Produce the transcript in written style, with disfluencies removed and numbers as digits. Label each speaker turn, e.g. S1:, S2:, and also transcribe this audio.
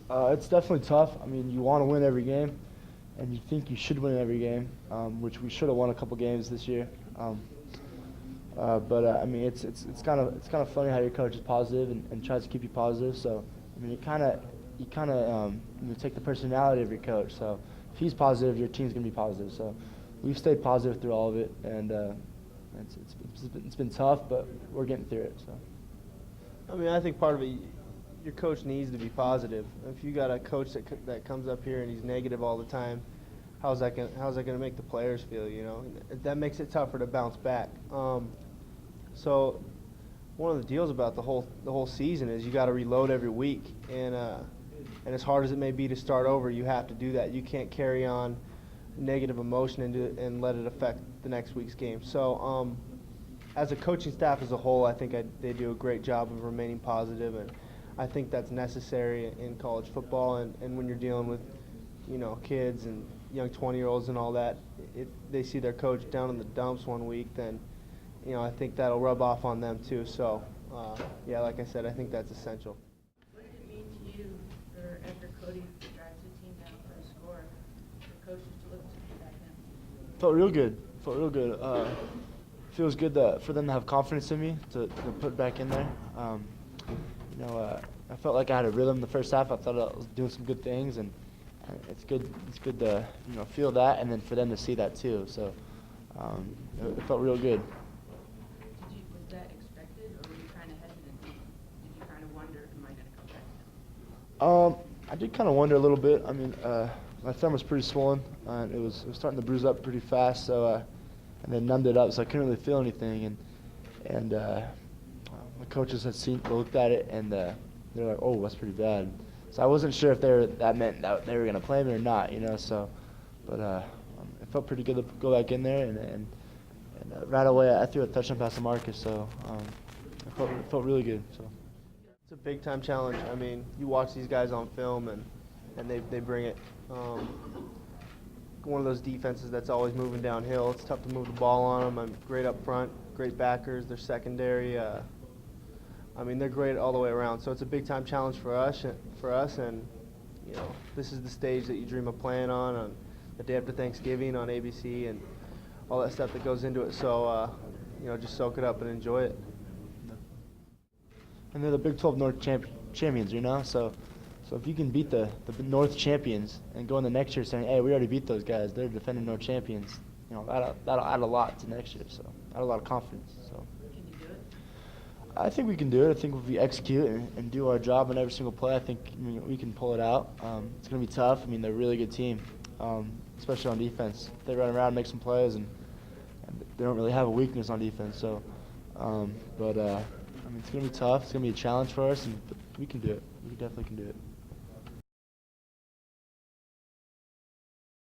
S1: It's definitely tough. I mean, you want to win every game, and you think you should win every game, which we should have won a couple games this year. But I mean, it's kind of funny how your coach is positive and tries to keep you positive. So I mean, you take the personality of your coach. So if he's positive, your team's gonna be positive. So we've stayed positive through all of it, and it's been tough, but we're getting through it. So.
S2: I mean, I think part of it, your coach needs to be positive. If you got a coach that comes up here and he's negative all the time, how's that gonna make the players feel? You know, that makes it tougher to bounce back. So one of the deals about the whole season is you got to reload every week, and as hard as it may be to start over, you have to do that. You can't carry on negative emotion and let it affect the next week's game. So as a coaching staff as a whole, I think they do a great job of remaining positive, and I think that's necessary in college football. And when you're dealing with, kids and young 20-year-olds and all that, if they see their coach down in the dumps one week, then, I think that'll rub off on them too. So, like I said, I think that's essential.
S3: What did it mean to you for after Cody drives the team down for a score, for coaches to look to back in?
S1: Felt real good. Feels good for them to have confidence in me to put it back in there. I felt like I had a rhythm the first half. I thought I was doing some good things, and it's good to feel that, and then for them to see that too. So it felt real good.
S3: Was that expected, or were you kind of hesitant? Did you kind of wonder, am I going to come back?
S1: I did kind of wonder a little bit. I mean, my thumb was pretty swollen, and it was starting to bruise up pretty fast. So and then numbed it up, so I couldn't really feel anything. And my coaches had looked at it, and they're like, "Oh, that's pretty bad." So I wasn't sure if that meant that they were gonna play me or not, So, but it felt pretty good to go back in there, and right away I threw a touchdown pass to Marcus, so it felt really good. So.
S2: It's a big time challenge. I mean, you watch these guys on film, and they bring it. One of those defenses that's always moving downhill. It's tough to move the ball on them. I'm great up front, great backers. They're secondary. They're great all the way around. So it's a big time challenge for us. And this is the stage that you dream of playing on the day after Thanksgiving on ABC and all that stuff that goes into it. So just soak it up and enjoy it.
S1: And they're the Big 12 North champions, So if you can beat the North champions and go in the next year saying, "Hey, we already beat those guys. They're defending North champions," that'll add a lot to next year. So add a lot of confidence. So.
S3: Can you do it?
S1: I think we can do it. I think if we execute and do our job on every single play, I think we can pull it out. It's going to be tough. I mean, they're a really good team, especially on defense. They run around, make some plays, and they don't really have a weakness on defense. So, it's going to be tough. It's going to be a challenge for us, but we can do it. We definitely can do it.